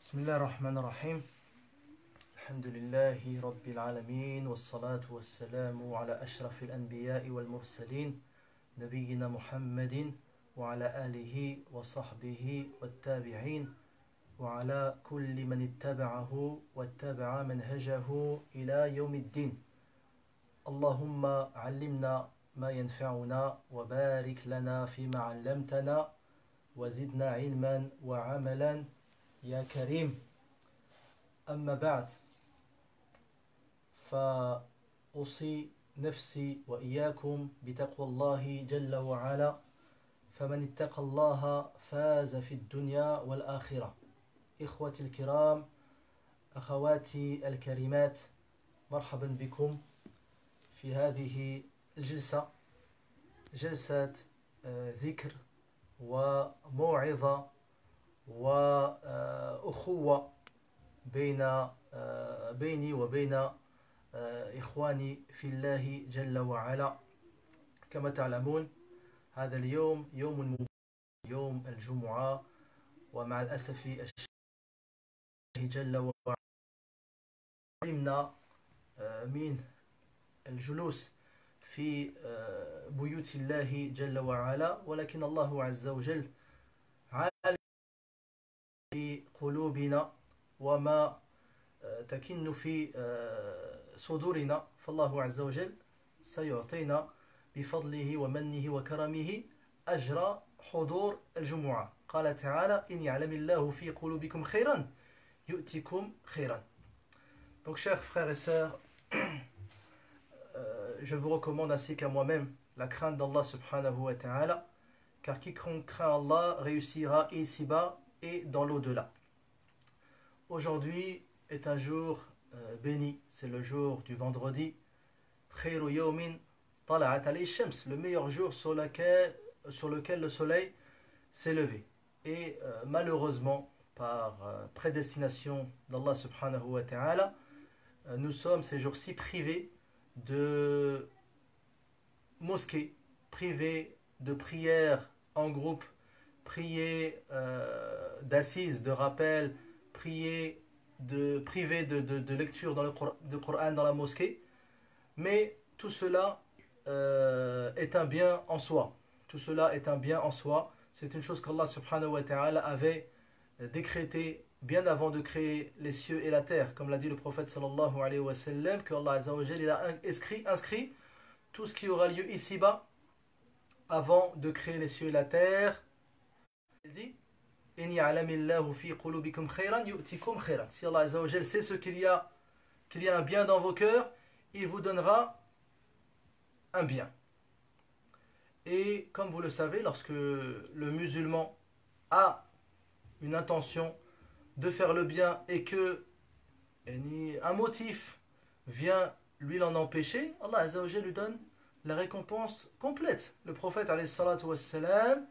بسم الله الرحمن الرحيم الحمد لله رب العالمين والصلاة والسلام على أشرف الأنبياء والمرسلين نبينا محمد وعلى آله وصحبه والتابعين وعلى كل من اتبعه واتبع منهجه إلى يوم الدين. اللهم علمنا ما ينفعنا وبارك لنا فيما علمتنا وزدنا علما وعملا يا كريم. أما بعد فأوصي نفسي وإياكم بتقوى الله جل وعلا، فمن اتقى الله فاز في الدنيا والآخرة. إخوتي الكرام، أخواتي الكريمات، مرحبا بكم في هذه الجلسة، جلسة ذكر وموعظة وأخوة بيني وبين إخواني في الله جل وعلا. كما تعلمون هذا اليوم يوم مبارك، يوم الجمعة، ومع الأسف الشديد جل وعلا علمنا من الجلوس في بيوت الله جل وعلا، ولكن الله عز وجل عالم في قلوبنا وما تكن في صدورنا، فالله عز وجل سيعطينا بفضله ومنه وكرمه أجر حضور الجمعة. قال تعالى: إن يعلم الله في قلوبكم خيرا يؤتكم خيرا. Donc chers frères et sœurs, je vous recommande ainsi qu'à moi-même la crainte d'Allah subhanahu wa ta'ala, car quiconque craint Allah réussira ici-bas et dans l'au-delà. Aujourd'hui est un jour béni, c'est le jour du vendredi, khayru yawmin tala'at alayhi shams, le meilleur jour sur lequel le soleil s'est levé. Et malheureusement, par prédestination d'Allah subhanahu wa ta'ala, nous sommes ces jours-ci privés de mosquées, privés de prières en groupe, prier d'assises, de rappel, privés de lecture dans le Coran dans la mosquée. Mais tout cela est un bien en soi. Tout cela est un bien en soi. C'est une chose qu'Allah subhanahu wa ta'ala avait décrété bien avant de créer les cieux et la terre. Comme l'a dit le prophète sallallahu alayhi wa sallam, que Allah azza wa jalla, il a inscrit tout ce qui aura lieu ici-bas avant de créer les cieux et la terre. Il dit: In ya'lamillahu fi qulubikum khayran yu'tikum khayran. Si Allah azza wa jalla sait ce qu'il y a un bien dans vos cœurs, il vous donnera un bien. Et comme vous le savez, lorsque le musulman a une intention de faire le bien et que un motif vient lui l'en empêcher, Allah azza wa jalla lui donne la récompense complète. Le prophète alayhi salatu wassalam,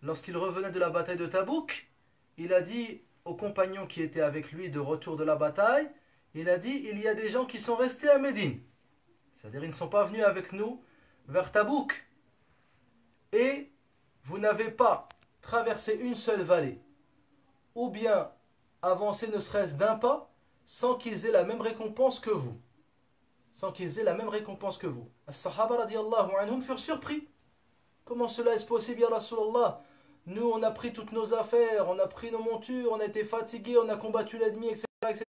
lorsqu'il revenait de la bataille de Tabouk, il a dit aux compagnons qui étaient avec lui de retour de la bataille, il a dit: il y a des gens qui sont restés à Médine, c'est-à-dire ils ne sont pas venus avec nous vers Tabouk, et vous n'avez pas traversé une seule vallée ou bien avancé ne serait-ce d'un pas sans qu'ils aient la même récompense que vous. Sans qu'ils aient la même récompense que vous. As-Sahaba radiyallahu anhum furent surpris. Comment cela est possible, ya Rasulallah? Nous, on a pris toutes nos affaires, on a pris nos montures, on a été fatigués, on a combattu l'ennemi, etc., etc.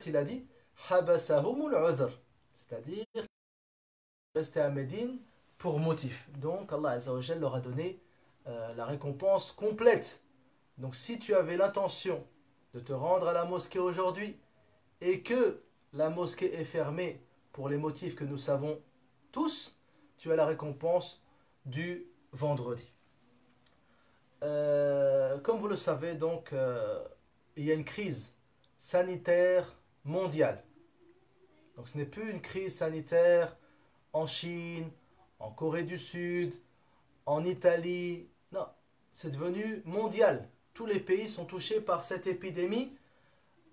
Il a dit: Habasahumul udhr, c'est-à-dire rester à Médine pour motif. Donc Allah azza wa jalla leur a donné la récompense complète. Donc si tu avais l'intention de te rendre à la mosquée aujourd'hui et que la mosquée est fermée pour les motifs que nous savons tous, tu as la récompense du vendredi. Comme vous le savez, donc, il y a une crise sanitaire mondiale. Donc ce n'est plus une crise sanitaire en Chine, en Corée du Sud, en Italie. Non, c'est devenu mondial. Tous les pays sont touchés par cette épidémie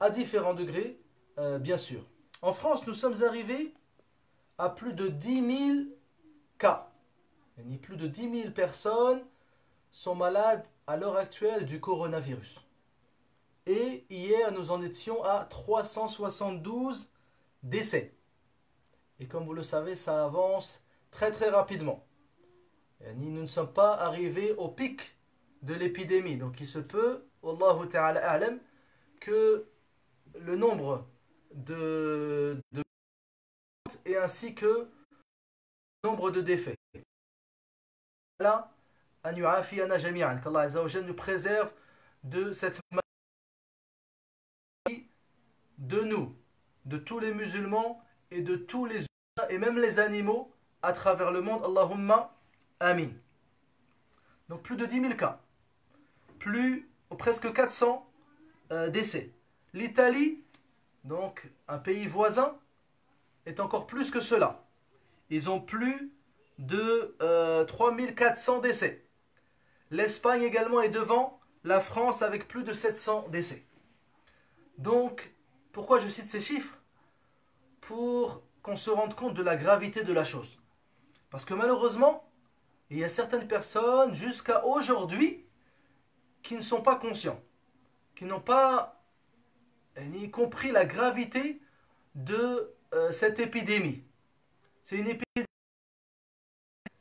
à différents degrés, bien sûr. En France, nous sommes arrivés à plus de 10 000 cas. Plus de 10 000 personnes sont malades à l'heure actuelle du coronavirus. Et hier, nous en étions à 372 décès. Et comme vous le savez, ça avance très très rapidement. Nous ne sommes pas arrivés au pic de l'épidémie. Donc il se peut, Wallahu ta'ala a'lam, que le nombre de et ainsi que le nombre de défaits. Là, an yu'afiyana jami'an, qu'Allah Azza wa Jalla nous préserve de cette maladie, de nous, de tous les musulmans et de tous les humains et même les animaux à travers le monde. Allahumma amin. Donc plus de 10 000 cas, presque 400 décès. L'Italie, donc un pays voisin, est encore plus que cela. Ils ont plus de 3400 décès. L'Espagne également est devant la France avec plus de 700 décès. Donc, pourquoi je cite ces chiffres? Pour qu'on se rende compte de la gravité de la chose. Parce que malheureusement, il y a certaines personnes jusqu'à aujourd'hui qui ne sont pas conscients, qui n'ont pas ni compris la gravité de cette épidémie. C'est une épidémie,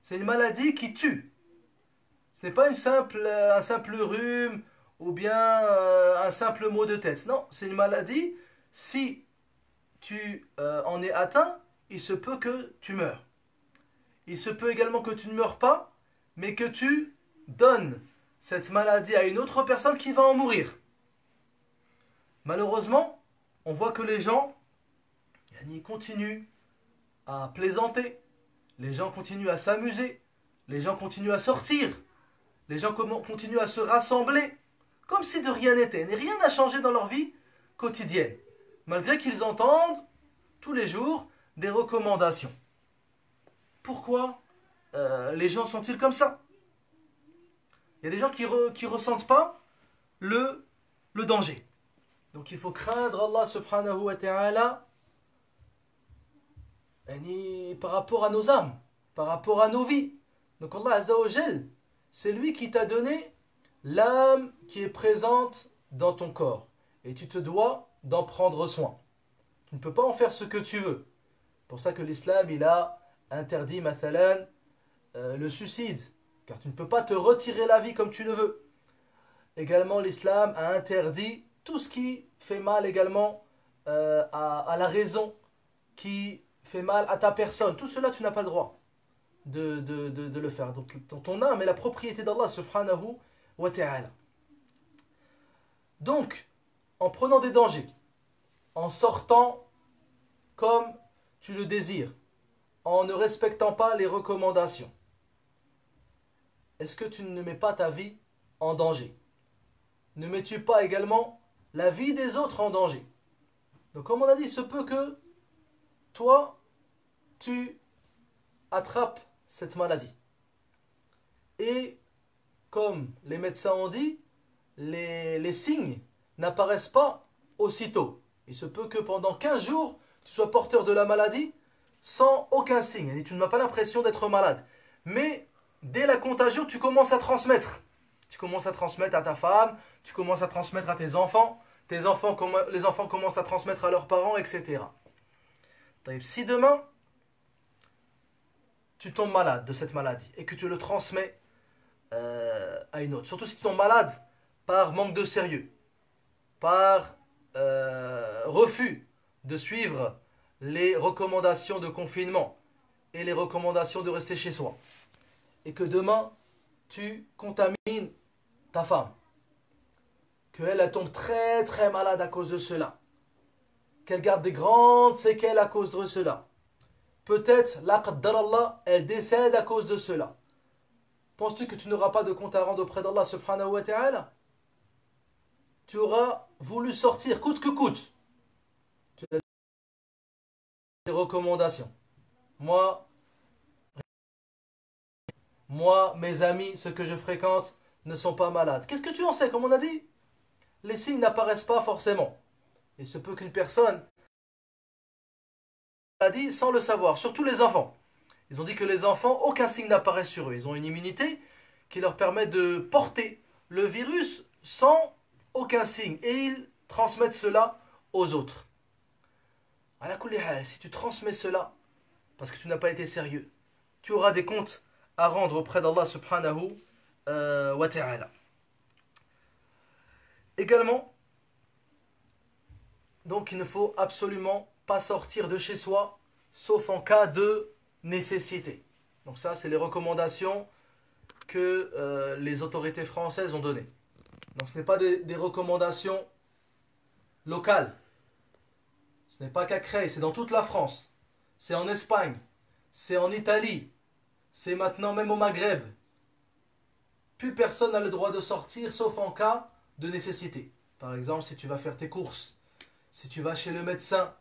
c'est une maladie qui tue. Ce n'est pas un simple rhume ou bien un simple maux de tête. Non, c'est une maladie. Si tu en es atteint, il se peut que tu meurs. Il se peut également que tu ne meurs pas, mais que tu donnes cette maladie à une autre personne qui va en mourir. Malheureusement, on voit que les gens continuent à plaisanter, les gens continuent à s'amuser, les gens continuent à sortir, les gens continuent à se rassembler, comme si de rien n'était, et rien n'a changé dans leur vie quotidienne, malgré qu'ils entendent tous les jours des recommandations. Pourquoi les gens sont-ils comme ça? Il y a des gens qui ne ressentent pas le danger. Donc il faut craindre Allah subhanahu wa ta'ala par rapport à nos âmes, par rapport à nos vies. Donc Allah Azza wa Jal, c'est lui qui t'a donné l'âme qui est présente dans ton corps. Et tu te dois d'en prendre soin. Tu ne peux pas en faire ce que tu veux. C'est pour ça que l'islam, il a interdit, mathalan, le suicide. Car tu ne peux pas te retirer la vie comme tu le veux. Également, l'islam a interdit tout ce qui fait mal également à la raison, qui fait mal à ta personne. Tout cela, tu n'as pas le droit de le faire. Donc ton âme est la propriété d'Allah subhanahu wa ta'ala. Donc, en prenant des dangers, en sortant comme tu le désires, en ne respectant pas les recommandations, est-ce que tu ne mets pas ta vie en danger? Ne mets-tu pas également la vie des autres en danger? Donc comme on a dit, il se peut que toi, tu attrapes cette maladie. Et comme les médecins ont dit, les signes n'apparaissent pas aussitôt. Il se peut que pendant 15 jours, tu sois porteur de la maladie sans aucun signe. Et tu n'as pas l'impression d'être malade. Mais dès la contagion, tu commences à transmettre. Tu commences à transmettre à ta femme, tu commences à transmettre à tes enfants. Les enfants commencent à transmettre à leurs parents, etc. Si demain, tu tombes malade de cette maladie et que tu le transmets à une autre, surtout si tu tombes malade par manque de sérieux, par refus de suivre les recommandations de confinement et les recommandations de rester chez soi, et que demain, tu contamines ta femme, qu'elle tombe très très malade à cause de cela, qu'elle garde des grandes séquelles à cause de cela, peut-être, la qaddarallah, elle décède à cause de cela. Penses-tu que tu n'auras pas de compte à rendre auprès d'Allah subhanahu wa ta'ala? Tu auras voulu sortir coûte que coûte. Tu as des recommandations. Moi, mes amis, ceux que je fréquente, ne sont pas malades. Qu'est-ce que tu en sais? Comme on a dit, les signes n'apparaissent pas forcément. Il se peut qu'une personne a dit sans le savoir, surtout les enfants. Ils ont dit que les enfants, aucun signe n'apparaît sur eux. Ils ont une immunité qui leur permet de porter le virus sans aucun signe. Et ils transmettent cela aux autres. Ala kulli hal, si tu transmets cela, parce que tu n'as pas été sérieux, tu auras des comptes à rendre auprès d'Allah subhanahu wa ta'ala. Également, donc il ne faut absolument pas sortir de chez soi, sauf en cas de nécessité. Donc ça, c'est les recommandations que les autorités françaises ont données. Donc ce n'est pas des recommandations locales. Ce n'est pas qu'à Creil, c'est dans toute la France. C'est en Espagne, c'est en Italie, c'est maintenant même au Maghreb. Plus personne n'a le droit de sortir, sauf en cas de nécessité. Par exemple, si tu vas faire tes courses, si tu vas chez le médecin,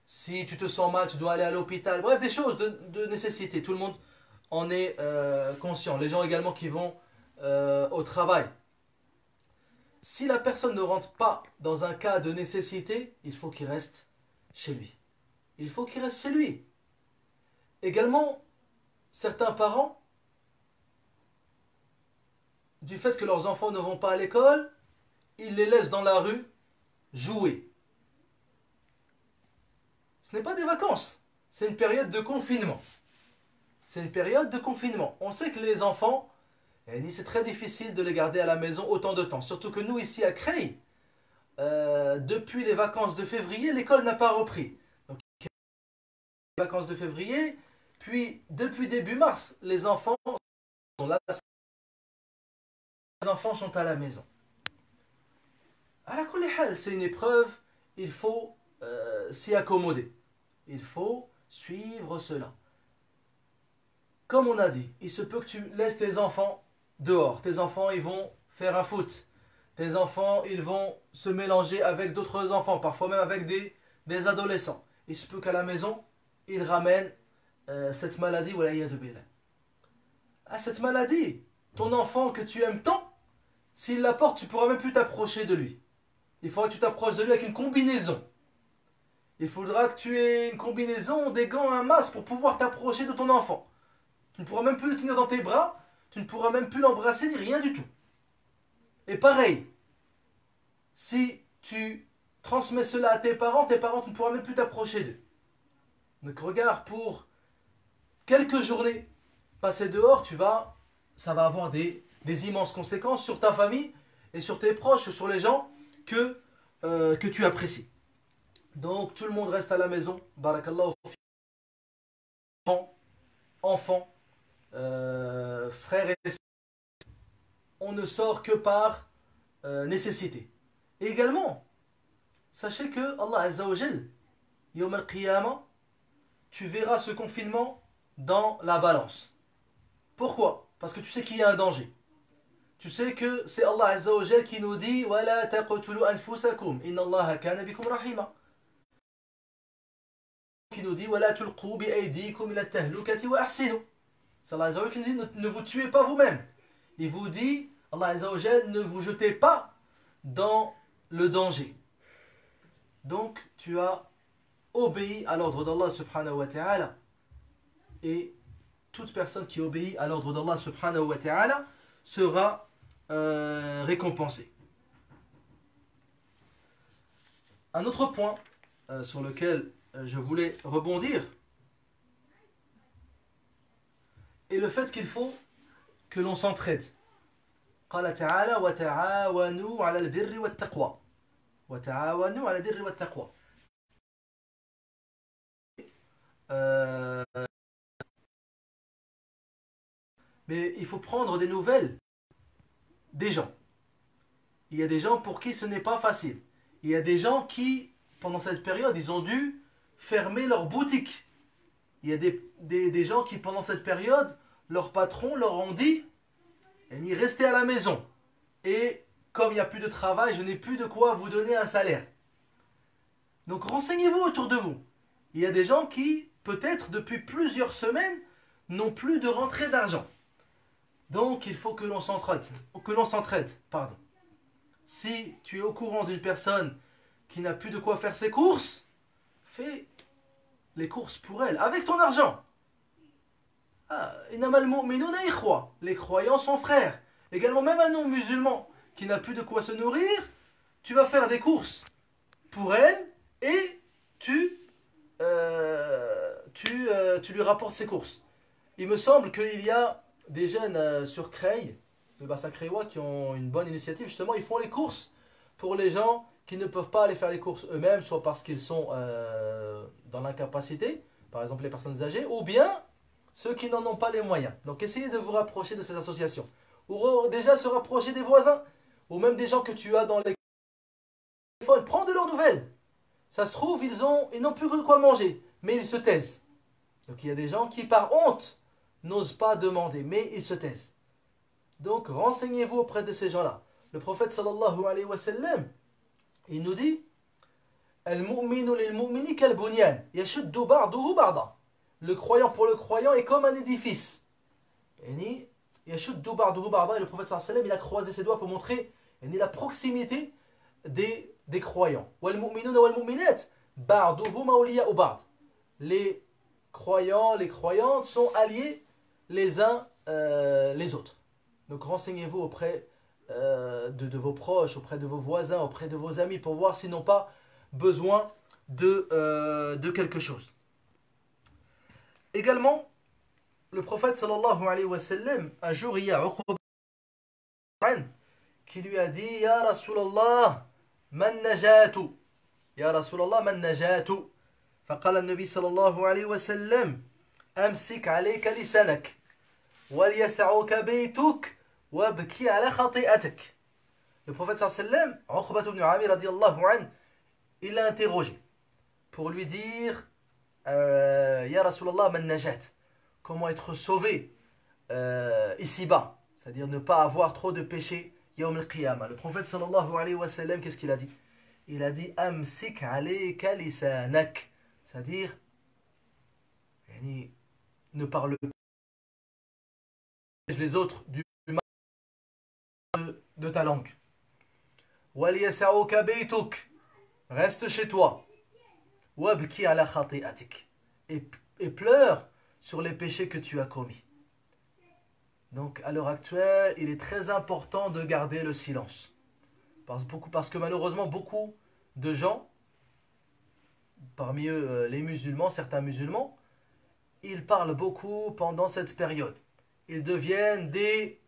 si tu te sens mal, tu dois aller à l'hôpital. Bref, des choses de nécessité. Tout le monde en est conscient. Les gens également qui vont au travail. Si la personne ne rentre pas dans un cas de nécessité, il faut qu'il reste chez lui. Il faut qu'il reste chez lui. Également, certains parents, du fait que leurs enfants ne vont pas à l'école, ils les laissent dans la rue jouer. Ce n'est pas des vacances, c'est une période de confinement. C'est une période de confinement. On sait que les enfants, c'est très difficile de les garder à la maison autant de temps. Surtout que nous, ici à Creil, depuis les vacances de février, l'école n'a pas repris. Donc, les vacances de février, puis depuis début mars, les enfants sont là. Les enfants sont à la maison. C'est une épreuve, il faut s'y accommoder. Il faut suivre cela. Comme on a dit, il se peut que tu laisses tes enfants dehors. Tes enfants, ils vont faire un foot. Tes enfants, ils vont se mélanger avec d'autres enfants, parfois même avec des adolescents. Il se peut qu'à la maison, ils ramènent cette maladie. Cette maladie, ton enfant que tu aimes tant, s'il la porte, tu ne pourras même plus t'approcher de lui. Il faudra que tu t'approches de lui avec une combinaison. Il faudra que tu aies une combinaison, des gants, un masque pour pouvoir t'approcher de ton enfant. Tu ne pourras même plus le tenir dans tes bras, tu ne pourras même plus l'embrasser ni rien du tout. Et pareil, si tu transmets cela à tes parents tu ne pourras même plus t'approcher d'eux. Donc regarde, pour quelques journées passées dehors, ça va avoir des immenses conséquences sur ta famille et sur tes proches, sur les gens que tu apprécies. Donc tout le monde reste à la maison. Barakallahu fi. Enfants, frères et sœurs. On ne sort que par nécessité. Et également, sachez que Allah Azza wa Jal, Yawm al-Qiyamah, tu verras ce confinement dans la balance. Pourquoi? Parce que tu sais qu'il y a un danger. Tu sais que c'est Allah Azza wa Jal qui nous dit وَلَا تَقْتُلُوا أَنفُسَكُمْ إِنَّ اللَّهَ كَانَ بِكُمْ رَحِيمًا, qui nous dit وَلَا تُلْقُوا بِأَيْدِيكُمْ إِلَى التَّهْلُكَةِ وَأَحْسِنُوا. C'est Allah Azza wa Jal qui nous dit ne vous tuez pas vous-même. Il vous dit, Allah Azza wa Jal, ne vous jetez pas dans le danger. Donc tu as obéi à l'ordre d'Allah subhanahu wa ta'ala. Et toute personne qui obéit à l'ordre d'Allah subhanahu wa ta'ala sera récompensée. Un autre point sur lequel je voulais rebondir est le fait qu'il faut que l'on s'entraide. قال تعالى وتعاونوا على البر والتقوى وتعاونوا على البر والتقوى. Mais il faut prendre des nouvelles des gens. Il y a des gens pour qui ce n'est pas facile. Il y a des gens qui, pendant cette période, ils ont dû fermer leur boutique. Il y a des gens qui, pendant cette période, leurs patrons leur ont dit restez à la maison. Et comme il n'y a plus de travail, je n'ai plus de quoi vous donner un salaire. Donc renseignez-vous autour de vous. Il y a des gens qui, peut-être depuis plusieurs semaines, n'ont plus de rentrée d'argent. Donc il faut que l'on s'entraide. Si tu es au courant d'une personne qui n'a plus de quoi faire ses courses, fais les courses pour elle, avec ton argent. Les croyants sont frères. Également, même un non-musulman qui n'a plus de quoi se nourrir, tu vas faire des courses pour elle et tu lui rapportes ses courses. Il me semble qu'il y a des jeunes sur Creil, de Bassin Créois, qui ont une bonne initiative. Justement, ils font les courses pour les gens qui ne peuvent pas aller faire les courses eux-mêmes, soit parce qu'ils sont dans l'incapacité, par exemple les personnes âgées, ou bien ceux qui n'en ont pas les moyens. Donc essayez de vous rapprocher de ces associations. Ou déjà se rapprocher des voisins, ou même des gens que tu as dans les téléphones. Prends de leurs nouvelles. Ça se trouve, ils n'ont plus que quoi manger, mais ils se taisent. Donc il y a des gens qui, par honte, n'osent pas demander, mais ils se taisent. Donc renseignez-vous auprès de ces gens-là. Le prophète sallallahu alayhi wa sallam, il nous dit Al-mu'minu lil-mu'mini kal-bunyan, yashuddu ba'duhu ba'da. Le croyant pour le croyant est comme un édifice. Yashuddu ba'duhu ba'da. Et le prophète sallallahu alayhi wa sallam, il a croisé ses doigts pour montrer la proximité des croyants. Wal-mu'minuna wal-mu'minat ba'duhum awliya'u ba'd. Les croyants, les croyantes sont alliés les uns les autres. Donc renseignez-vous auprès de vos proches, auprès de vos voisins, auprès de vos amis pour voir s'ils n'ont pas besoin de quelque chose. Également, le prophète sallallahu alayhi wa sallam, un jour il y a Uqba qui lui a dit Ya Rasulallah, man najatu. Ya Rasulallah, man najatu. فقال النبي صلى الله عليه وسلم أمسك عليك لسانك وليسعك بيتك وابكي على خطيئتك. Le prophète sallallahu alayhi wa sallam, Uqba ibn Amir radiyallahu anhu, il l'a interrogé pour lui dire Ya Rasulallah man najat, comment être sauvé ici-bas, c'est-à-dire ne pas avoir trop de péché yawm al-qiyamah. Le prophète sallallahu alayhi wa sallam, qu'est-ce qu'il a dit? Il a dit Amsik alayka lisanak, c'est-à-dire ne parle pas les autres du mal de ta langue. Waliyasa'uka baytuk, reste chez toi. Wabki ala khati'atik, et pleure sur les péchés que tu as commis. Donc à l'heure actuelle, il est très important de garder le silence. Parce que malheureusement, beaucoup de gens, parmi eux les musulmans, certains musulmans, ils parlent beaucoup pendant cette période. Ils deviennent des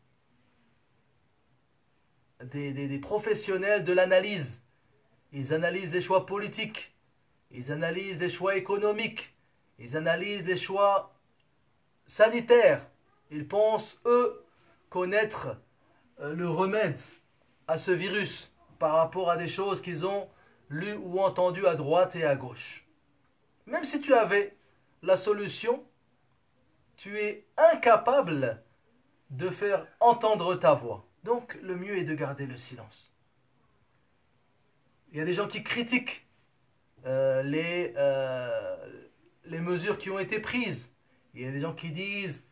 professionnels de l'analyse. Ils analysent les choix politiques, ils analysent les choix économiques, ils analysent les choix sanitaires. Ils pensent, eux, connaître le remède à ce virus par rapport à des choses qu'ils ont lues ou entendues à droite et à gauche. Même si tu avais la solution, tu es incapable de faire entendre ta voix. Donc le mieux est de garder le silence. Il y a des gens qui critiquent les mesures qui ont été prises. Il y a des gens qui disent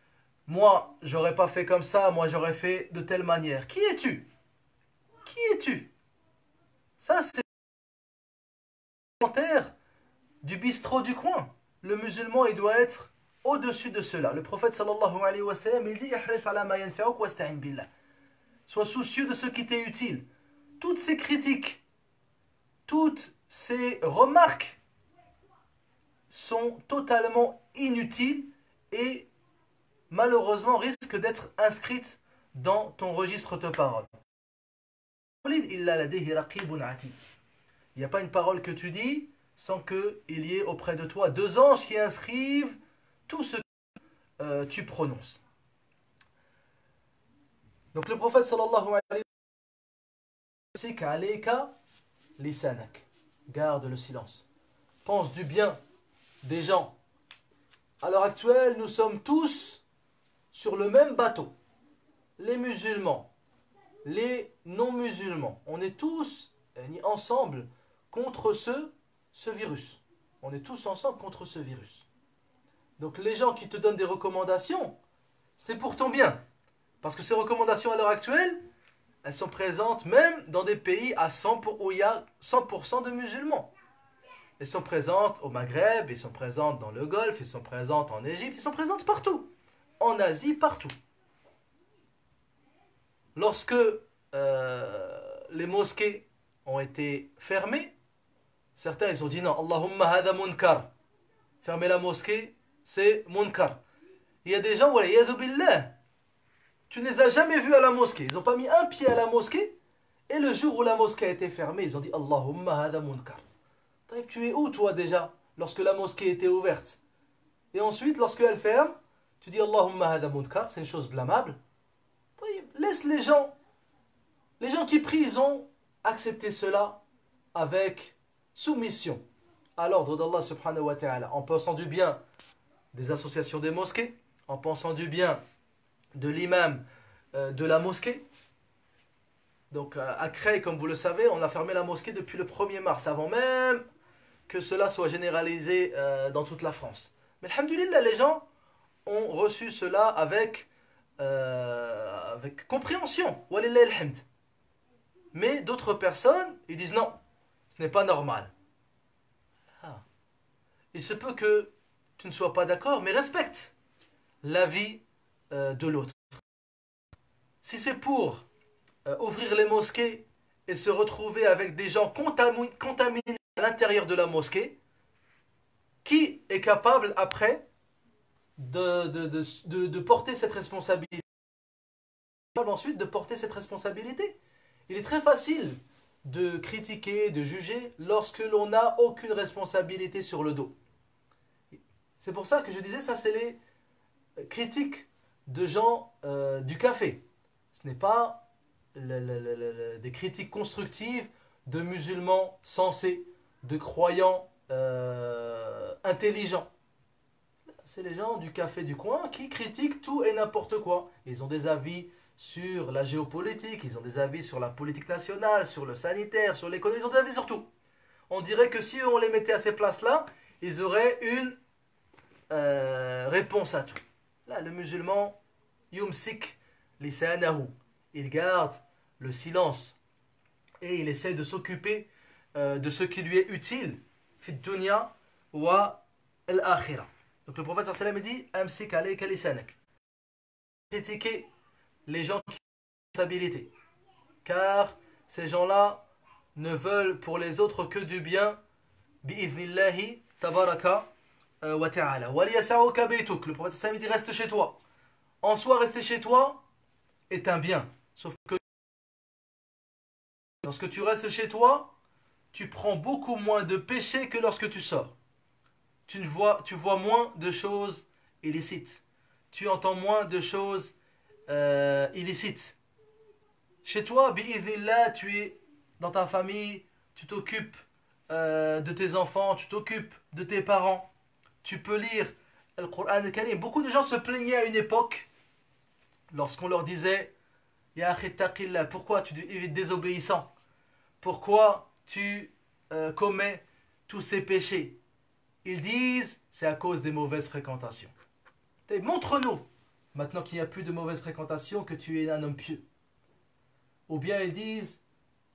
moi, j'aurais pas fait comme ça, moi j'aurais fait de telle manière. Qui es-tu? Qui es-tu? Ça, c'est le commentaire du bistrot du coin. Le musulman, il doit être au-dessus de cela. Le prophète sallallahu alayhi wa sallam, il dit Ihris ala ma yanfa'uk wasta'in billah. Sois soucieux de ce qui t'est utile. Toutes ces critiques, toutes ces remarques sont totalement inutiles et malheureusement risquent d'être inscrites dans ton registre de paroles. Il n'y a pas une parole que tu dis sans qu'il y ait auprès de toi deux anges qui inscrivent tout ce que tu prononces. Donc le prophète sallallahu alayhi wa sallam, garde le silence. Pense du bien des gens. À l'heure actuelle, nous sommes tous sur le même bateau. Les musulmans, les non-musulmans, on est tous ensemble contre ce virus. On est tous ensemble contre ce virus. Donc les gens qui te donnent des recommandations, c'est pour ton bien. Parce que ces recommandations à l'heure actuelle, elles sont présentes même dans des pays où il y a 100% de musulmans. Elles sont présentes au Maghreb, elles sont présentes dans le Golfe, elles sont présentes en Égypte, elles sont présentes partout. En Asie, partout. Lorsque les mosquées ont été fermées, certains ils ont dit non, Allahumma hada munkar. Fermer la mosquée, c'est munkar. Il y a des gens, waliyadhu billah, tu ne les as jamais vus à la mosquée. Ils n'ont pas mis un pied à la mosquée. Et le jour où la mosquée a été fermée, ils ont dit Allahumma hada munkar. Tu es où toi déjà, lorsque la mosquée était ouverte? Et ensuite, lorsqu'elle ferme, tu dis Allahumma hada munkar, c'est une chose blâmable. Laisse les gens qui prient, ils ont accepté cela avec soumission à l'ordre d'Allah subhanahu wa ta'ala, en pensant du bien des associations des mosquées, en pensant du bien de l'imam de la mosquée. Donc à Creil, comme vous le savez, on a fermé la mosquée depuis le 1er mars, avant même que cela soit généralisé dans toute la France. Mais alhamdulillah, les gens ont reçu cela avec compréhension. Walillah alhamd. Mais d'autres personnes, ils disent non, ce n'est pas normal. Ah. Il se peut que tu ne sois pas d'accord, mais respecte l'avis de l'autre. Si c'est pour ouvrir les mosquées et se retrouver avec des gens contaminés à l'intérieur de la mosquée, qui est capable après de porter cette responsabilité? Ensuite de porter cette responsabilité. Il est très facile de critiquer, de juger lorsque l'on n'a aucune responsabilité sur le dos. C'est pour ça que je disais, ça c'est les critiques de gens du café. Ce n'est pas des critiques constructives de musulmans sensés, de croyants intelligents. C'est les gens du café du coin qui critiquent tout et n'importe quoi. Ils ont des avis sur la géopolitique, ils ont des avis sur la politique nationale, sur le sanitaire, sur l'économie, ils ont des avis sur tout. On dirait que si on les mettait à ces places-là, ils auraient une réponse à tout. Là, le musulman, yumsik lisanahu, il garde le silence et il essaie de s'occuper de ce qui lui est utile, fit dunya wa al-akhirah. Donc le prophète sallallahu alayhi wa sallam dit amsik alayka lisanak. Critiquer les gens qui ont responsabilité, car ces gens-là ne veulent pour les autres que du bien, bi'iznillahi tabaraka wa ta'ala. Waliyasa'uka baytuk. Le prophète sallallahu alayhi wa sallam dit reste chez toi. En soi, rester chez toi est un bien. Sauf que lorsque tu restes chez toi, tu prends beaucoup moins de péché que lorsque tu sors. Tu vois moins de choses illicites. Tu entends moins de choses illicites. Chez toi, bi'idhnillah, tu es dans ta famille, tu t'occupes de tes enfants, tu t'occupes de tes parents. Tu peux lire le Coran al-Karim. Beaucoup de gens se plaignaient à une époque lorsqu'on leur disait Ya akhi taqillah, pourquoi tu es désobéissant? Pourquoi tu commets tous ces péchés? Ils disent c'est à cause des mauvaises fréquentations. Montre-nous, maintenant qu'il n'y a plus de mauvaises fréquentations, que tu es un homme pieux. Ou bien ils disent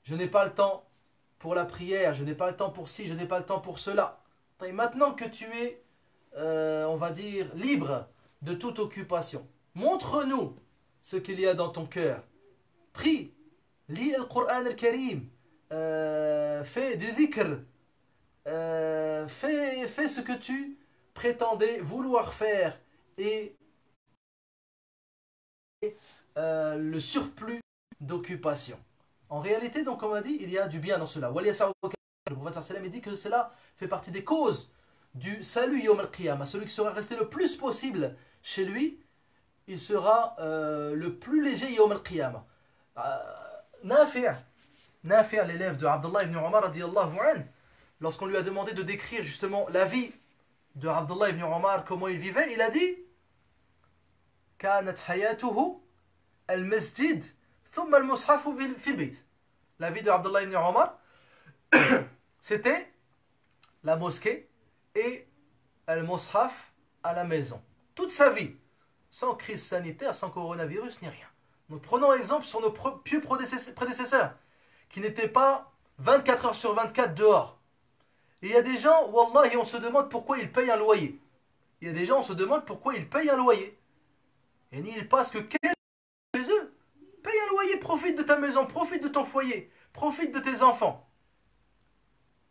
je n'ai pas le temps pour la prière, je n'ai pas le temps pour ci, je n'ai pas le temps pour cela. Et maintenant que tu es, on va dire, libre de toute occupation, montre-nous ce qu'il y a dans ton cœur. Prie, lis le Coran al-Karim, fais du dhikr, fais ce que tu prétendais vouloir faire et le surplus d'occupation. En réalité, donc, comme on a dit, il y a du bien dans cela. Le prophète sallam dit que cela fait partie des causes du salut Yawm al-Qiyamah. Celui qui sera resté le plus possible chez lui, il sera le plus léger Yawm al-Qiyamah. Nafi', l'élève de Abdullah ibn Omar radiyallahu anhu, lorsqu'on lui a demandé de décrire justement la vie de Abdullah ibn Omar, comment il vivait, il a dit كانت حياته المسجد ثم المصحف في البيت. La vie de Abdullah ibn Omar, c'était la mosquée et le mushaf à la maison. Toute sa vie, sans crise sanitaire, sans coronavirus, ni rien. Donc prenons exemple sur nos pieux prédécesseurs, qui n'étaient pas 24 heures sur 24 dehors. Et il y a des gens, wallah, on se demande pourquoi ils payent un loyer. Il y a des gens, on se demande pourquoi ils payent un loyer. Et ils passent que chez eux, payent un loyer profite de ta maison, profite de ton foyer, profite de tes enfants.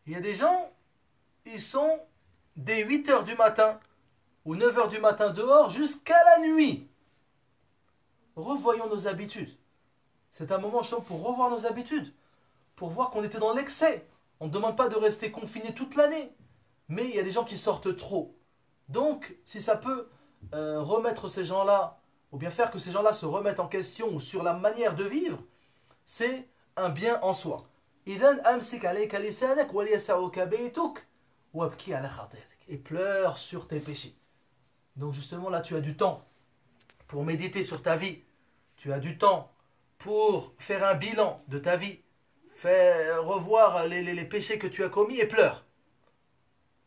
Il y a des gens, ils sont dès 8 heures du matin ou 9 heures du matin dehors jusqu'à la nuit. Revoyons nos habitudes. C'est un moment chaud pour revoir nos habitudes, pour voir qu'on était dans l'excès. On ne demande pas de rester confiné toute l'année, mais il y a des gens qui sortent trop. Donc, si ça peut remettre ces gens-là, ou bien faire que ces gens-là se remettent en question ou sur la manière de vivre, c'est un bien en soi. إذن أمسك عليك لسانك وليسعك بيتك وابكي على خطيئتك. Et pleure sur tes péchés. Donc justement là tu as du temps pour méditer sur ta vie. Tu as du temps pour faire un bilan de ta vie. Fais revoir les péchés que tu as commis et pleure.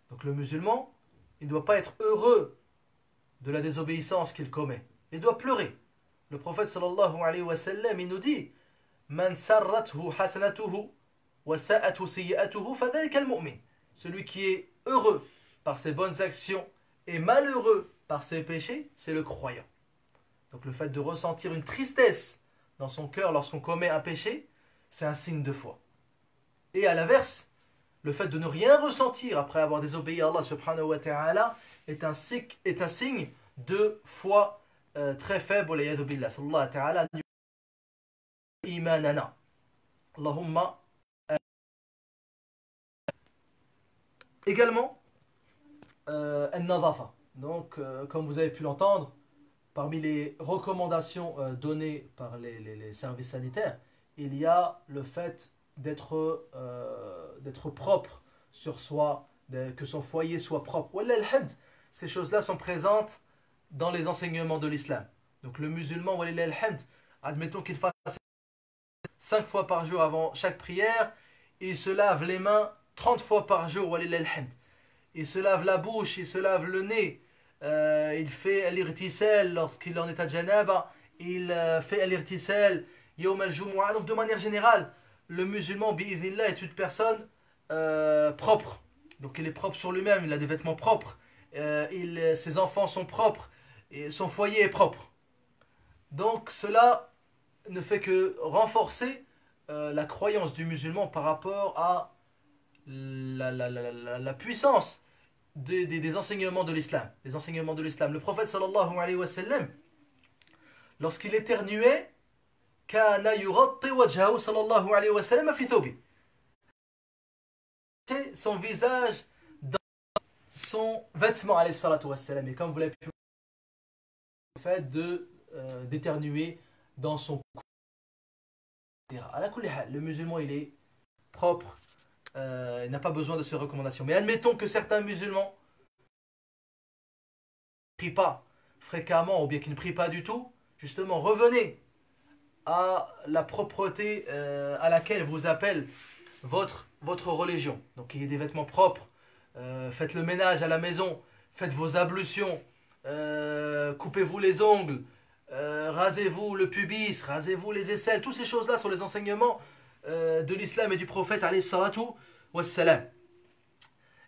Donc le musulman, il ne doit pas être heureux de la désobéissance qu'il commet. Il doit pleurer. Le prophète sallallahu alayhi wa sallam, il nous dit Man sarrathu hasanatuhu wa sa'atuhu sayyi'atuhu fadhalika al-mu'min. Celui qui est heureux par ses bonnes actions et malheureux par ses péchés, c'est le croyant. Donc le fait de ressentir une tristesse dans son cœur lorsqu'on commet un péché, c'est un signe de foi. Et à l'inverse, le fait de ne rien ressentir après avoir désobéi à Allah subhanahu wa ta'ala est un signe de foi très faible. Waliyadu billah. Sallallahu ta'ala imanana. Allahumma. Également, an-nadafa. Donc, comme vous avez pu l'entendre, parmi les recommandations données par les services sanitaires, il y a le fait d'être propre sur soi, que son foyer soit propre. Wallah al-hamd, ces choses-là sont présentes dans les enseignements de l'islam. Donc le musulman, wallah al-hamd, admettons qu'il fasse 5 fois par jour avant chaque prière, il se lave les mains 30 fois par jour, wallah al-hamd. Il se lave la bouche, il se lave le nez, il fait l'irtisal lorsqu'il est en état de janaba, il fait l'irtisal yawm al-jumu'ah. Donc de manière générale, le musulman bi'idhnillah est une personne propre. Donc il est propre sur lui-même, il a des vêtements propres, ses enfants sont propres, et son foyer est propre. Donc cela ne fait que renforcer la croyance du musulman par rapport à la puissance des enseignements de l'islam. Les enseignements de l'islam. Le prophète sallallahu alayhi wa sallam, lorsqu'il éternuait, kana yughatti wajhahu sallallahu alayhi wa sallam fi thawbi. Son visage dans son vêtement alayhi salatu wa sallam. Et comme vous l'avez pu le fait d'éternuer dans son cou. Le musulman il est propre. Il n'a pas besoin de ces recommandations. Mais admettons que certains musulmans ne prient pas fréquemment ou bien qu'ils ne prient pas du tout. Justement, revenez à la propreté à laquelle vous appelle votre religion. Donc il y a des vêtements propres, faites le ménage à la maison, faites vos ablutions, coupez-vous les ongles, rasez-vous le pubis, rasez-vous les aisselles. Toutes ces choses-là sont les enseignements de l'islam et du prophète alayhi salatu wassalam.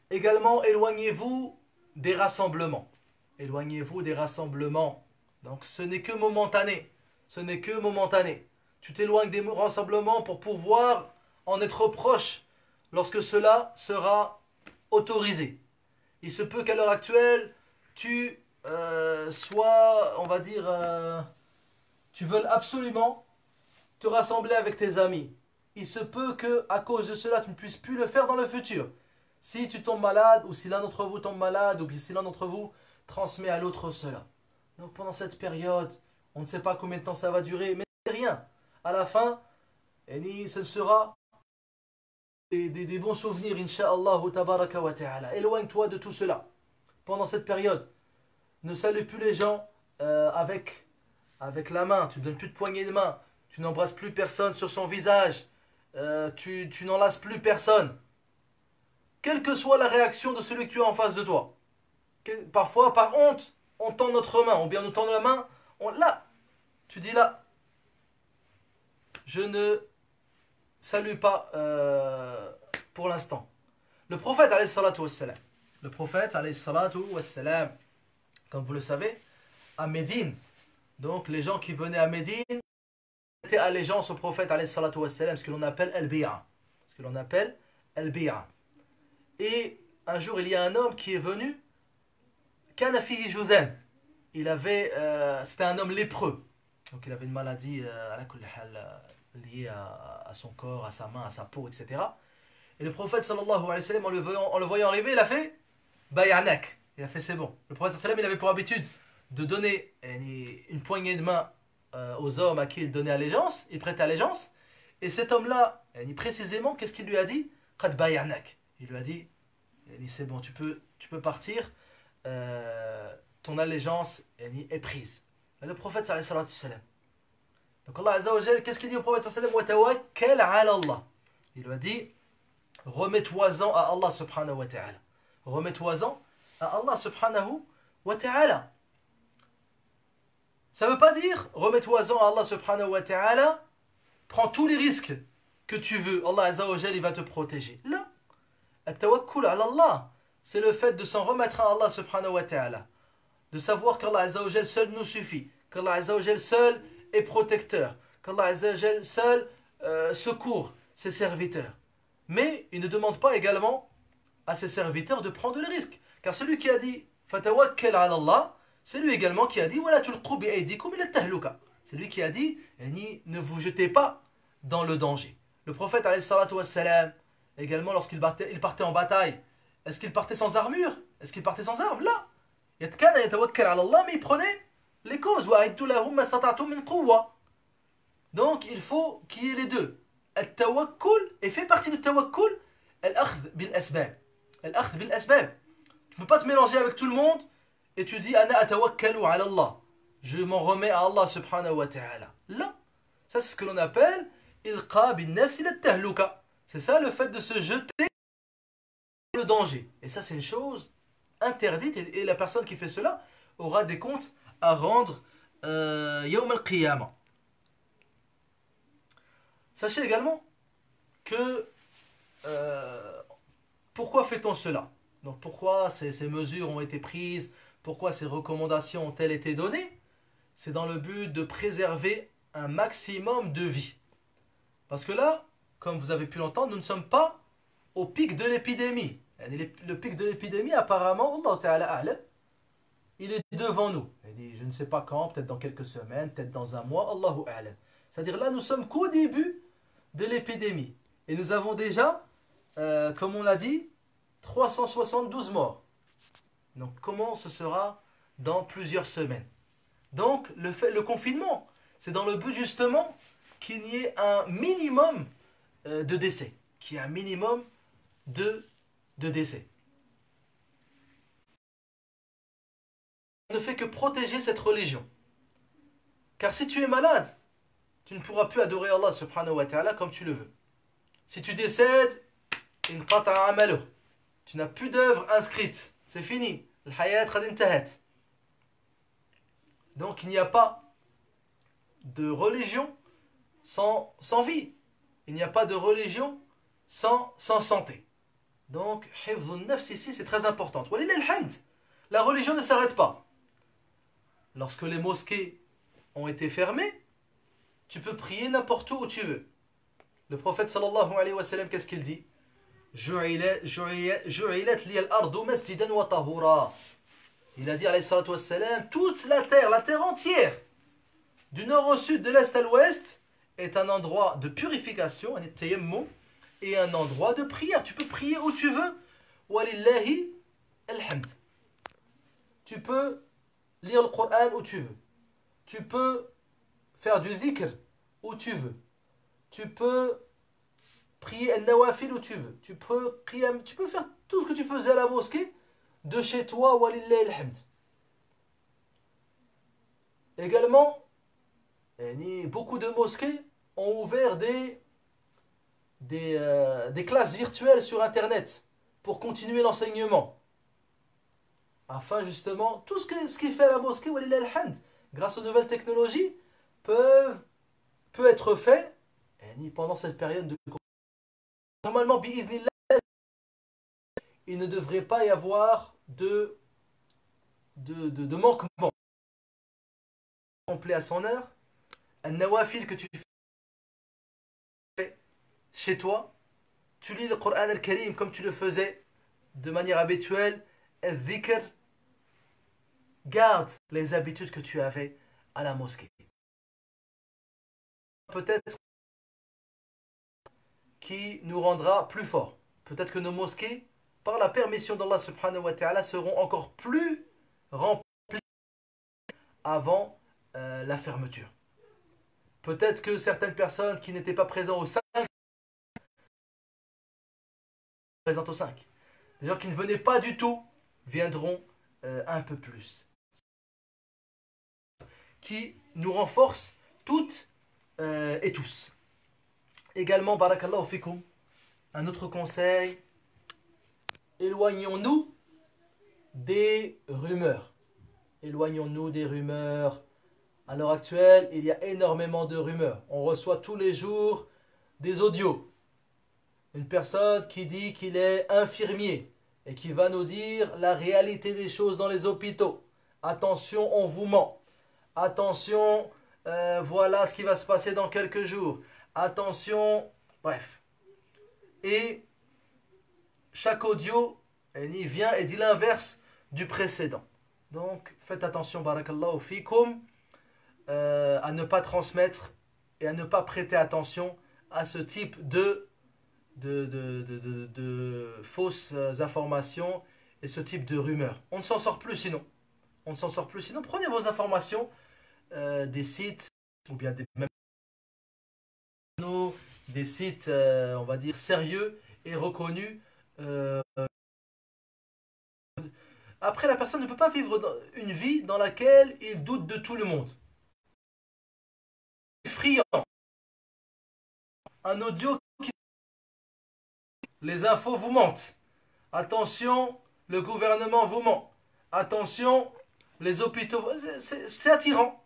Également, éloignez-vous des rassemblements. Éloignez-vous des rassemblements. Donc ce n'est que momentané. Ce n'est que momentané. Tu t'éloignes des rassemblements pour pouvoir en être proche lorsque cela sera autorisé. Il se peut qu'à l'heure actuelle, tu sois, on va dire, tu veuilles absolument te rassembler avec tes amis. Il se peut que à cause de cela, tu ne puisses plus le faire dans le futur. Si tu tombes malade, ou si l'un d'entre vous tombe malade, ou bien si l'un d'entre vous transmet à l'autre cela. Donc pendant cette période, on ne sait pas combien de temps ça va durer, mais c'est rien. À la fin, ce sera des bons souvenirs, insha'Allah tabaraka wa ta'ala. Éloigne-toi de tout cela. Pendant cette période, ne salue plus les gens avec la main. Tu ne donnes plus de poignée de main. Tu n'embrasses plus personne sur son visage. Tu n'enlaces plus personne. Quelle que soit la réaction de celui que tu as en face de toi. Parfois, par honte, on tend notre main. Ou bien on tend la main. Là, tu dis là. Je ne salue pas pour l'instant. Le prophète, alayhi salatu wassalam. Le prophète, alayhi salatu wassalam, comme vous le savez, à Médine. Donc les gens qui venaient à Médine, prêter allégeance au prophète alayhi salatu wassalam, ce que l'on appelle al-bi'a. Ce que l'on appelle al-bi'a. Et un jour, il y a un homme qui est venu, kana fihi juzam. C'était un homme lépreux. Donc il avait une maladie liée à son corps, à sa main, à sa peau, etc. Et le prophète sallallahu alayhi wa sallam, en le voyant arriver, il a fait bay'anak. Il a fait c'est bon. Le prophète sallallahu alayhi wa sallam, il avait pour habitude de donner une poignée de main aux hommes à qui il donnait allégeance, il prêtait allégeance. Et cet homme-là, précisément, qu'est-ce qu'il lui a dit? Qad bay'anak. Il lui a dit c'est bon, tu peux partir, ton allégeance est prise. Et le prophète sallallahu alayhi wa sallam. Donc Allah Azza wa Jal, qu'est-ce qu'il dit au prophète sallallahu alayhi wa sallam? Wa tawakkal ala Allah. Il lui a dit remets-toi-en à Allah subhanahu wa ta'ala. Remets-toi-en à Allah subhanahu wa ta'ala. Ça ne veut pas dire remets-toi-en à Allah subhanahu wa ta'ala, prends tous les risques que tu veux, Allah Azza wa Jal, il va te protéger. Là, at-tawakkul ala Allah, c'est le fait de s'en remettre à Allah subhanahu wa ta'ala, de savoir qu'Allah Azza wa Jal seul nous suffit, qu'Allah Azza wa Jal seul est protecteur, qu'Allah Azza wa Jal seul secourt ses serviteurs. Mais il ne demande pas également à ses serviteurs de prendre le risque. Car celui qui a dit Fatawakkal ala Allah, c'est lui également qui a dit Wala tulqu bi aydikum ila tahluka. C'est lui qui a dit ne vous jetez pas dans le danger. Le prophète alayhi salatu wassalam, également lorsqu'il partait en bataille, est-ce qu'il partait sans armure? Est-ce qu'il partait sans armes? Là. Yatkana yatawakkal ala Allah, mais il prenait les causes. Wa aiddu lahum mastata'tum min quwwa. Donc il faut qu'il y ait les deux. Al-tawakkul, et fait partie du tawakkul, al-akhd bil-asbab. Al-akhd bil-asbab. Tu ne peux pas te mélanger avec tout le monde et tu dis ana atawakkalu ala Allah. Je m'en remets à Allah subhanahu wa ta'ala. Là, ça c'est ce que l'on appelle ilqa bin-nafs ila tahluka. C'est ça le fait de se jeter dans le danger. Et ça c'est une chose interdite et la personne qui fait cela aura des comptes à rendre yawm al-qiyamah. Sachez également que pourquoi fait-on cela? Donc pourquoi ces mesures ont été prises? Pourquoi ces recommandations ont-elles été données? C'est dans le but de préserver un maximum de vie. Parce que là, comme vous avez pu l'entendre, nous ne sommes pas au pic de l'épidémie. Le pic de l'épidémie, apparemment, Allah Ta'ala a'lam, il est devant nous. Il dit, je ne sais pas quand, peut-être dans quelques semaines, peut-être dans un mois, Allahu a'lam. C'est-à-dire là, nous sommes qu'au début de l'épidémie. Et nous avons déjà, comme on l'a dit, 372 morts. Donc comment ce sera dans plusieurs semaines? Donc le confinement, c'est dans le but justement qu'il y ait un minimum de décès. Qu'il y ait un minimum de décès. On ne fait que protéger cette religion. Car si tu es malade, tu ne pourras plus adorer Allah subhanahu wa ta'ala comme tu le veux. Si tu décèdes, inqata'a amaluh. Tu n'as plus d'œuvre inscrite. C'est fini. Al-hayat qad intahat. Donc il n'y a pas de religion sans vie. Il n'y a pas de religion sans santé. Donc, hifzun nafs ici, c'est très important. Walillah alhamd. La religion ne s'arrête pas. Lorsque les mosquées ont été fermées, tu peux prier n'importe où tu veux. Le prophète sallallahu alayhi wa sallam, qu'est-ce qu'il dit? Ju'ilat li al-ardu masjidan wa tahura. Il a dit alayhi salatu wa sallam, toute la terre entière, du nord au sud, de l'est à l'ouest, est un endroit de purification, un tayammum, et un endroit de prière. Tu peux prier où tu veux. Walillahi alhamd. Tu peux lire le Coran où tu veux. Tu peux faire du dhikr où tu veux. Tu peux prier al-nawafil où tu veux. Tu peux faire tout ce que tu faisais à la mosquée de chez toi. Walillahi alhamd. Également, beaucoup de mosquées ont ouvert des classes virtuelles sur Internet pour continuer l'enseignement. Afin justement, tout ce qui est fait à la mosquée, walillahi alhamd, grâce aux nouvelles technologies, peut être fait pendant cette période de confinement. Normalement, bi'idhnillah, il ne devrait pas y avoir de manquement complet à son heure. Un nawafil que tu fais chez toi, tu lis le Coran al-Karim comme tu le faisais de manière habituelle, al-dhikr, garde les habitudes que tu avais à la mosquée. Peut-être qui nous rendra plus forts. Peut-être que nos mosquées, par la permission d'Allah subhanahu wa ta'ala, seront encore plus remplies avant la fermeture. Peut-être que certaines personnes qui n'étaient pas présentes au 5 présentes au 5. Les gens qui ne venaient pas du tout viendront un peu plus. Qui nous renforce toutes et tous. Également, barakallahu fikum, un autre conseil, éloignons-nous des rumeurs. Éloignons-nous des rumeurs. À l'heure actuelle, il y a énormément de rumeurs. On reçoit tous les jours des audios. Une personne qui dit qu'il est infirmier et qui va nous dire la réalité des choses dans les hôpitaux. Attention, on vous ment. Attention, voilà ce qui va se passer dans quelques jours. Attention, bref. Et chaque audio vient et dit l'inverse du précédent. Donc, faites attention, barakallahu fikum, à ne pas transmettre et à ne pas prêter attention à ce type de fausses informations et ce type de rumeurs. On ne s'en sort plus sinon. On ne s'en sort plus sinon. Prenez vos informations des sites ou bien des sites, on va dire, sérieux et reconnus. Après, la personne ne peut pas vivre une vie dans laquelle il doute de tout le monde. Friand. Un audio qui... Les infos vous mentent. Attention, le gouvernement vous ment. Attention, les hôpitaux... C'est attirant.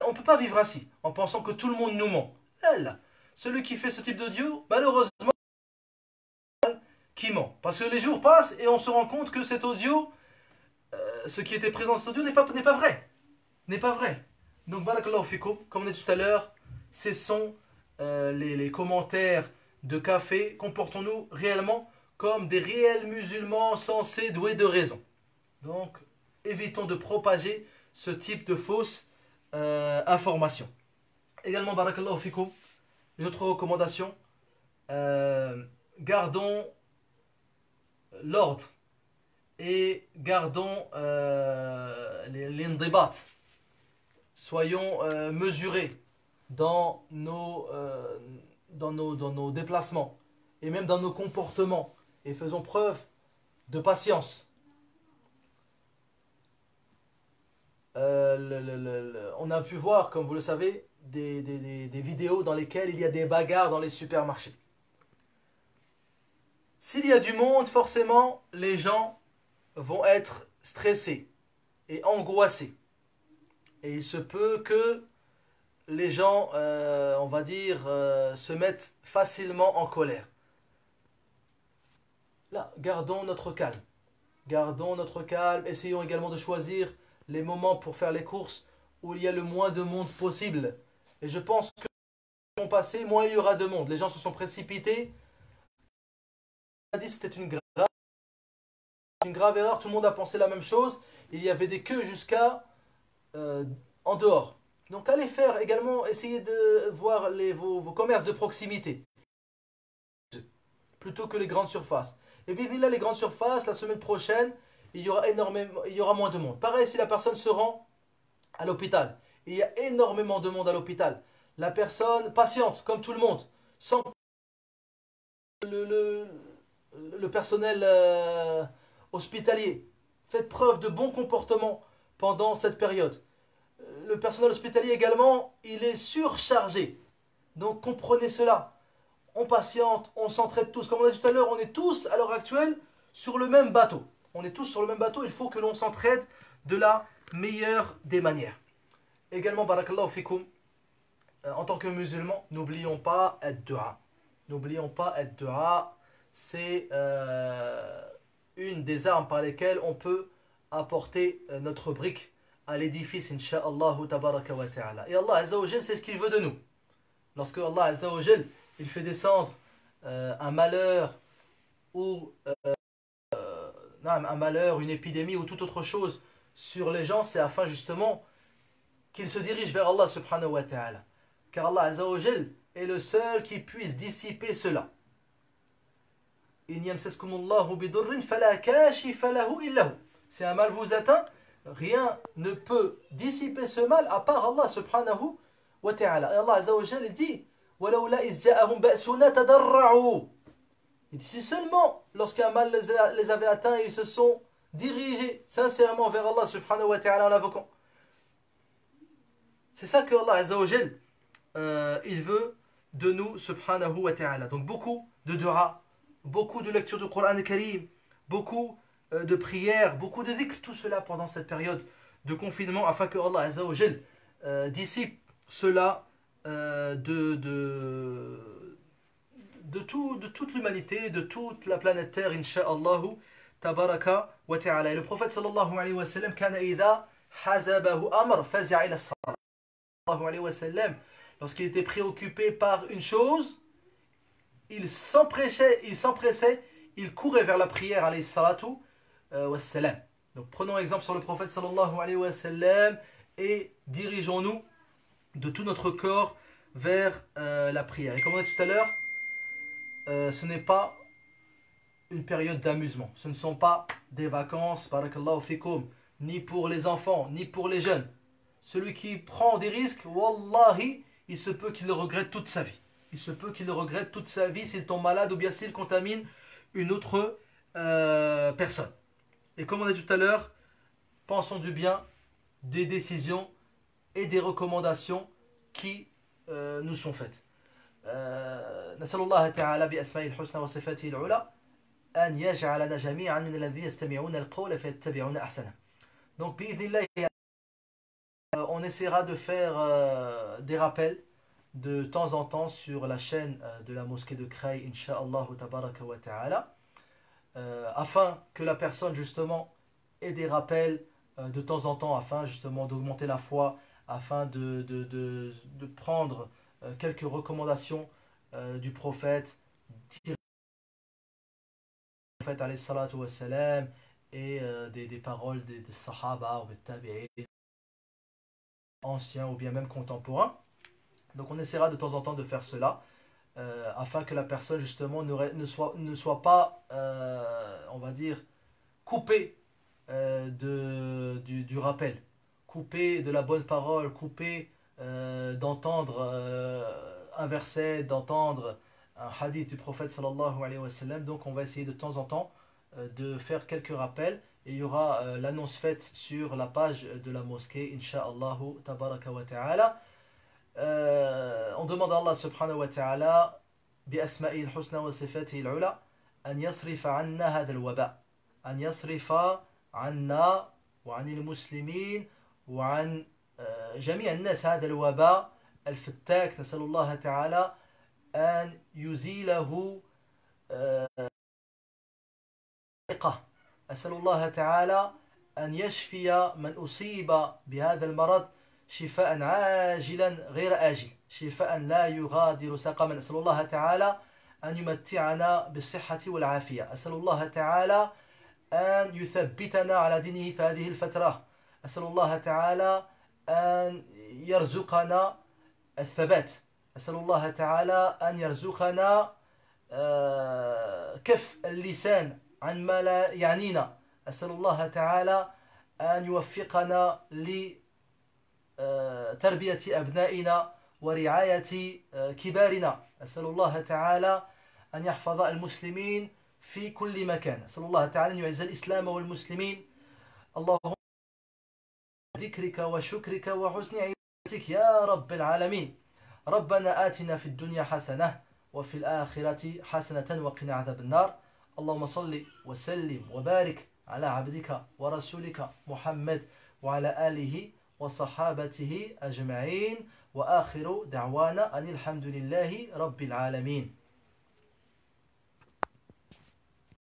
On ne peut pas vivre ainsi, en pensant que tout le monde nous ment. Là, celui qui fait ce type d'audio, malheureusement, qui ment. Parce que les jours passent et on se rend compte que cet audio, ce qui était présent dans cet audio n'est pas vrai. N'est pas vrai. Donc, barakallahu fikum, comme on a dit tout à l'heure, cessons les commentaires de café. Comportons-nous réellement comme des réels musulmans censés doués de raison. Donc, évitons de propager ce type de fausses informations. Également, barakallahu fikum, une autre recommandation, gardons l'ordre et gardons l'indibat. Soyons mesurés dans nos déplacements et même dans nos comportements et faisons preuve de patience. On a pu voir, comme vous le savez, des vidéos dans lesquelles il y a des bagarres dans les supermarchés. S'il y a du monde, forcément, les gens vont être stressés et angoissés. Et il se peut que les gens, on va dire, se mettent facilement en colère. Là, gardons notre calme. Gardons notre calme. Essayons également de choisir les moments pour faire les courses où il y a le moins de monde possible. Et je pense que plus vont passer, moins il y aura de monde. Les gens se sont précipités. On a dit que c'était une grave erreur. Tout le monde a pensé la même chose. Il y avait des queues jusqu'à en dehors. Donc allez faire également, essayez de voir vos commerces de proximité plutôt que les grandes surfaces. Et bien là, les grandes surfaces, la semaine prochaine, il y aura moins de monde. Pareil, si la personne se rend à l'hôpital, il y a énormément de monde à l'hôpital. La personne patiente, comme tout le monde, sans le personnel hospitalier. Faites preuve de bon comportement pendant cette période. Le personnel hospitalier également, il est surchargé. Donc comprenez cela. On patiente, on s'entraide tous. Comme on a dit tout à l'heure, on est tous à l'heure actuelle sur le même bateau. On est tous sur le même bateau, il faut que l'on s'entraide de la meilleure des manières. Également, barakallahu fikum, en tant que musulmans, n'oublions pas ad-du'a. N'oublions pas ad-du'a, c'est une des armes par lesquelles on peut apporter notre brique à l'édifice, insha'Allah tabaraka wa ta'ala. Et Allah Azza wa Jal, c'est ce qu'il veut de nous. Lorsque Allah Azza wa Jal, il fait descendre un malheur ou un malheur, une épidémie ou toute autre chose sur les gens, c'est afin justement qu'ils se dirigent vers Allah subhanahu wa ta'ala. Car Allah azza wa jal est le seul qui puisse dissiper cela. Si un mal vous atteint, rien ne peut dissiper ce mal à part Allah subhanahu wa ta'ala. Et Allah azza wa jal dit il dit si seulement lorsqu'un mal les avait atteints, ils se sont dirigés sincèrement vers Allah subhanahu wa ta'ala en l'invoquant. C'est ça que Allah azza wa jal il veut de nous subhanahu wa ta'ala. Donc beaucoup de dua, beaucoup de lecture du Coran Karim, beaucoup de prières, beaucoup de zikr, tout cela pendant cette période de confinement afin que Allah azza wa jal dissipe cela de toute l'humanité, de toute la planète Terre, insha'Allah, tabaraka wa ta'ala. Et le prophète sallallahu alayhi wa sallam, kana idha hazabahu amr fazi'a ila as-salat. Sallallahu alayhi wa sallam, lorsqu'il était préoccupé par une chose, il s'empressait, il courait vers la prière, alayhi salatu wa salam. Donc prenons exemple sur le prophète sallallahu alayhi wa sallam et dirigeons-nous de tout notre corps vers la prière. Et comme on a dit tout à l'heure, ce n'est pas une période d'amusement. Ce ne sont pas des vacances, barakallahu fikum, ni pour les enfants, ni pour les jeunes. Celui qui prend des risques, wallahi, il se peut qu'il le regrette toute sa vie. Il se peut qu'il le regrette toute sa vie s'il tombe malade ou bien s'il contamine une autre personne. Et comme on a dit tout à l'heure, pensons du bien des décisions et des recommandations qui nous sont faites. نسأل الله تعالى بأسمائه الحسنى وصفاته العلى أن يجعلنا جميعا من الذين يستمعون القول فيتبعون أحسنه. Donc بإذن الله on essaiera de faire des rappels de temps en temps sur la chaîne de la mosquée de Creil, incha'Allah tabaraka wa ta'ala, afin que la personne justement ait des rappels de temps en temps, afin justement d'augmenter la foi, afin de prendre quelques recommandations du prophète, alayhi salatu wa salam, et des paroles des sahaba ou des tabi'in anciens ou bien même contemporains. Donc on essaiera de temps en temps de faire cela afin que la personne justement ne soit pas, on va dire, coupée du rappel, coupée de la bonne parole, coupée d'entendre un verset, d'entendre un hadith du prophète sallallahu alayhi wa sallam. Donc on va essayer de temps en temps de faire quelques rappels et il y aura l'annonce faite sur la page de la mosquée, insha'Allah tabaraka wa ta'ala. On demande à Allah subhanahu wa ta'ala بأسمائه الحسنى وصفاته العلى أن يصرف عنا هذا الوباء، أن يصرف عنا وعن المسلمين وعن جميع الناس هذا الوباء الفتاك. نسأل الله تعالى أن يزيله أسأل الله تعالى أن يشفي من أصيب بهذا المرض شفاء عاجلا غير آجل، شفاء لا يغادر سقما. أسأل الله تعالى أن يمتعنا بالصحة والعافية. أسأل الله تعالى أن يثبتنا على دينه في هذه الفترة. أسأل الله تعالى أن يرزقنا الثبات. أسأل الله تعالى أن يرزقنا كف اللسان عن ما لا يعنينا. أسأل الله تعالى أن يوفقنا لتربية أبنائنا ورعاية كبارنا. أسأل الله تعالى أن يحفظ المسلمين في كل مكان. أسأل الله تعالى أن يعز الإسلام والمسلمين. اللهم ذكرك وشكرك وحسن عبادتك يا رب العالمين. ربنا آتنا في الدنيا حسنة وفي الآخرة حسنة وقنا عذاب النار. اللهم صل وسلم وبارك على عبدك ورسولك محمد وعلى آله وصحابته أجمعين. وآخر دعوانا أن الحمد لله رب العالمين.